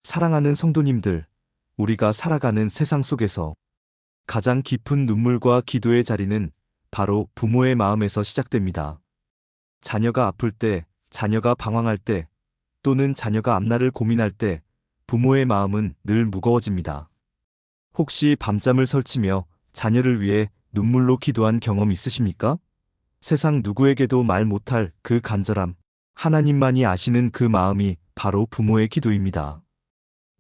사랑하는 성도님들, 우리가 살아가는 세상 속에서 가장 깊은 눈물과 기도의 자리는 바로 부모의 마음에서 시작됩니다. 자녀가 아플 때, 자녀가 방황할 때, 또는 자녀가 앞날을 고민할 때 부모의 마음은 늘 무거워집니다. 혹시 밤잠을 설치며 자녀를 위해 눈물로 기도한 경험 있으십니까? 세상 누구에게도 말 못할 그 간절함, 하나님만이 아시는 그 마음이 바로 부모의 기도입니다.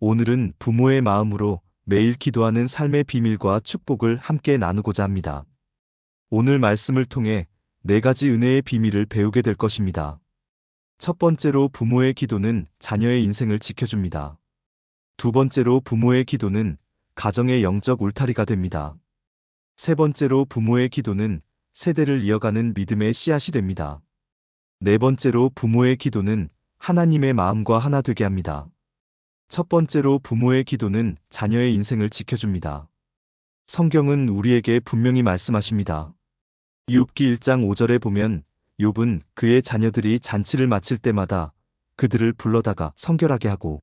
오늘은 부모의 마음으로 매일 기도하는 삶의 비밀과 축복을 함께 나누고자 합니다. 오늘 말씀을 통해 4가지 은혜의 비밀을 배우게 될 것입니다. 첫 번째로 부모의 기도는 자녀의 인생을 지켜줍니다. 두 번째로 부모의 기도는 가정의 영적 울타리가 됩니다. 세 번째로 부모의 기도는 세대를 이어가는 믿음의 씨앗이 됩니다. 네 번째로 부모의 기도는 하나님의 마음과 하나 되게 합니다. 첫 번째로 부모의 기도는 자녀의 인생을 지켜줍니다. 성경은 우리에게 분명히 말씀하십니다. 욥기 1장 5절에 보면 욥은 그의 자녀들이 잔치를 마칠 때마다 그들을 불러다가 성결하게 하고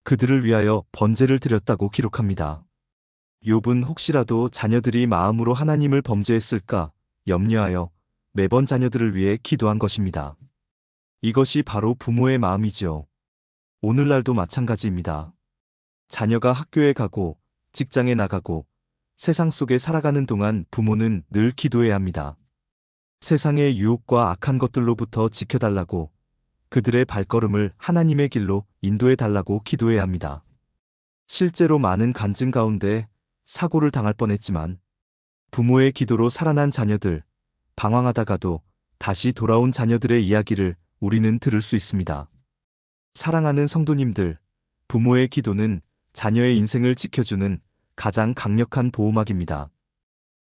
그들을 위하여 번제를 드렸다고 기록합니다. 욥은 혹시라도 자녀들이 마음으로 하나님을 범죄했을까 염려하여 매번 자녀들을 위해 기도한 것입니다. 이것이 바로 부모의 마음이지요. 오늘날도 마찬가지입니다. 자녀가 학교에 가고 직장에 나가고 세상 속에 살아가는 동안 부모는 늘 기도해야 합니다. 세상의 유혹과 악한 것들로부터 지켜달라고, 그들의 발걸음을 하나님의 길로 인도해 달라고 기도해야 합니다. 실제로 많은 간증 가운데 사고를 당할 뻔했지만 부모의 기도로 살아난 자녀들, 방황하다가도 다시 돌아온 자녀들의 이야기를 우리는 들을 수 있습니다. 사랑하는 성도님들, 부모의 기도는 자녀의 인생을 지켜주는 가장 강력한 보호막입니다.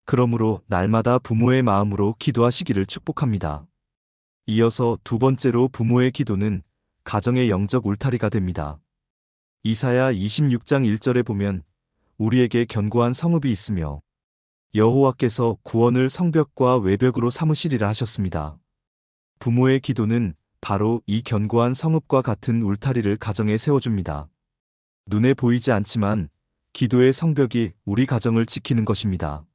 그러므로 날마다 부모의 마음으로 기도하시기를 축복합니다. 이어서 두 번째로 부모의 기도는 가정의 영적 울타리가 됩니다. 이사야 26장 1절에 보면 우리에게 견고한 성읍이 있으며 여호와께서 구원을 성벽과 외벽으로 삼으시리라 하셨습니다. 부모의 기도는 바로 이 견고한 성읍과 같은 울타리를 가정에 세워줍니다. 눈에 보이지 않지만 기도의 성벽이 우리 가정을 지키는 것입니다.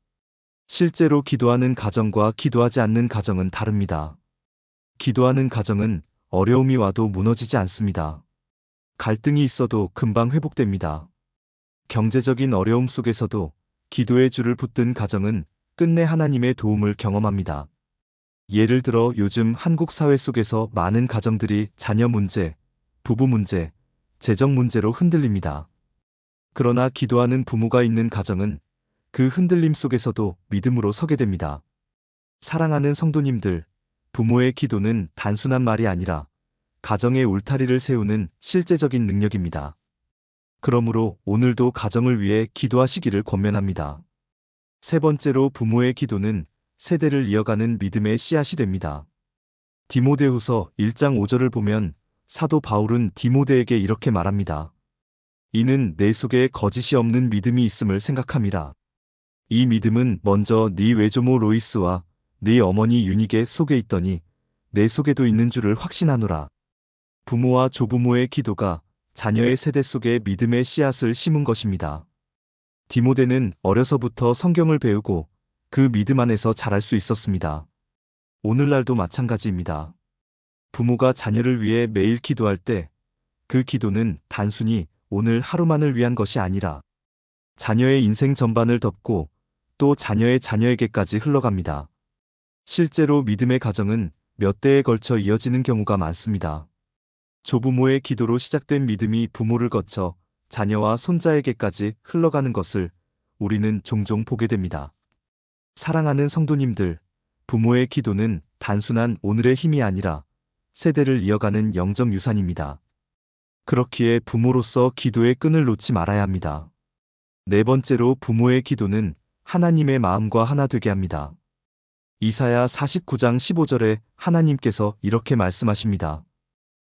실제로 기도하는 가정과 기도하지 않는 가정은 다릅니다. 기도하는 가정은 어려움이 와도 무너지지 않습니다. 갈등이 있어도 금방 회복됩니다. 경제적인 어려움 속에서도 기도의 줄을 붙든 가정은 끝내 하나님의 도움을 경험합니다. 예를 들어 요즘 한국 사회 속에서 많은 가정들이 자녀 문제, 부부 문제, 재정 문제로 흔들립니다. 그러나 기도하는 부모가 있는 가정은 그 흔들림 속에서도 믿음으로 서게 됩니다. 사랑하는 성도님들, 부모의 기도는 단순한 말이 아니라 가정의 울타리를 세우는 실제적인 능력입니다. 그러므로 오늘도 가정을 위해 기도하시기를 권면합니다. 세 번째로 부모의 기도는 세대를 이어가는 믿음의 씨앗이 됩니다. 디모데후서 1장 5절을 보면 사도 바울은 디모데에게 이렇게 말합니다. 이는 내 속에 거짓이 없는 믿음이 있음을 생각함이라. 이 믿음은 먼저 네 외조모 로이스와 네 어머니 유닉의 속에 있더니 내 속에도 있는 줄을 확신하노라. 부모와 조부모의 기도가 자녀의 세대 속에 믿음의 씨앗을 심은 것입니다. 디모데는 어려서부터 성경을 배우고 그 믿음 안에서 자랄 수 있었습니다. 오늘날도 마찬가지입니다. 부모가 자녀를 위해 매일 기도할 때 그 기도는 단순히 오늘 하루만을 위한 것이 아니라 자녀의 인생 전반을 덮고 또 자녀의 자녀에게까지 흘러갑니다. 실제로 믿음의 가정은 몇 대에 걸쳐 이어지는 경우가 많습니다. 조부모의 기도로 시작된 믿음이 부모를 거쳐 자녀와 손자에게까지 흘러가는 것을 우리는 종종 보게 됩니다. 사랑하는 성도님들, 부모의 기도는 단순한 오늘의 힘이 아니라 세대를 이어가는 영적 유산입니다. 그렇기에 부모로서 기도의 끈을 놓지 말아야 합니다. 네 번째로 부모의 기도는 하나님의 마음과 하나 되게 합니다. 이사야 49장 15절에 하나님께서 이렇게 말씀하십니다.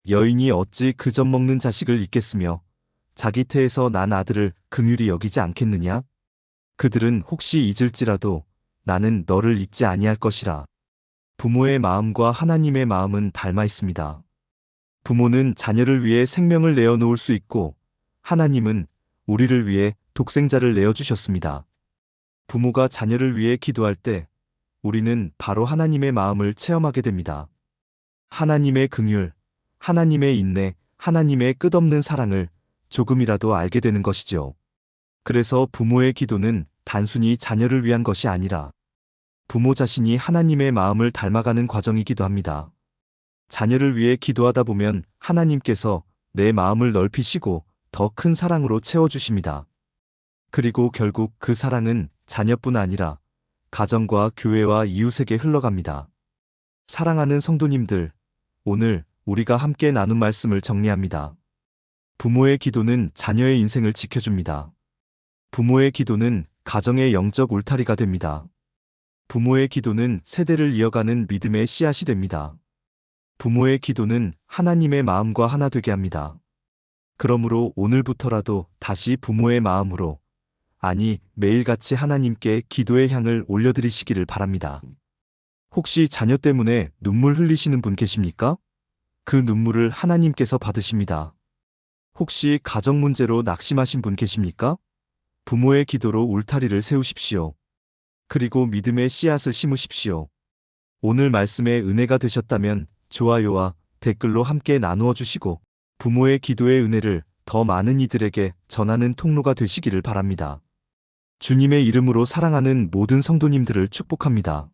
여인이 어찌 그 젖 먹는 자식을 잊겠으며 자기 태에서 난 아들을 긍휼히 여기지 않겠느냐? 그들은 혹시 잊을지라도 나는 너를 잊지 아니할 것이라. 부모의 마음과 하나님의 마음은 닮아 있습니다. 부모는 자녀를 위해 생명을 내어놓을 수 있고 하나님은 우리를 위해 독생자를 내어주셨습니다. 부모가 자녀를 위해 기도할 때 우리는 바로 하나님의 마음을 체험하게 됩니다. 하나님의 긍휼, 하나님의 인내, 하나님의 끝없는 사랑을 조금이라도 알게 되는 것이죠. 그래서 부모의 기도는 단순히 자녀를 위한 것이 아니라 부모 자신이 하나님의 마음을 닮아가는 과정이기도 합니다. 자녀를 위해 기도하다 보면 하나님께서 내 마음을 넓히시고 더 큰 사랑으로 채워주십니다. 그리고 결국 그 사랑은 자녀뿐 아니라 가정과 교회와 이웃에게 흘러갑니다. 사랑하는 성도님들, 오늘 우리가 함께 나눈 말씀을 정리합니다. 부모의 기도는 자녀의 인생을 지켜줍니다. 부모의 기도는 가정의 영적 울타리가 됩니다. 부모의 기도는 세대를 이어가는 믿음의 씨앗이 됩니다. 부모의 기도는 하나님의 마음과 하나 되게 합니다. 그러므로 오늘부터라도 다시 부모의 마음으로, 아니 매일같이 하나님께 기도의 향을 올려드리시기를 바랍니다. 혹시 자녀 때문에 눈물 흘리시는 분 계십니까? 그 눈물을 하나님께서 받으십니다. 혹시 가정 문제로 낙심하신 분 계십니까? 부모의 기도로 울타리를 세우십시오. 그리고 믿음의 씨앗을 심으십시오. 오늘 말씀에 은혜가 되셨다면 좋아요와 댓글로 함께 나누어 주시고 부모의 기도의 은혜를 더 많은 이들에게 전하는 통로가 되시기를 바랍니다. 주님의 이름으로 사랑하는 모든 성도님들을 축복합니다.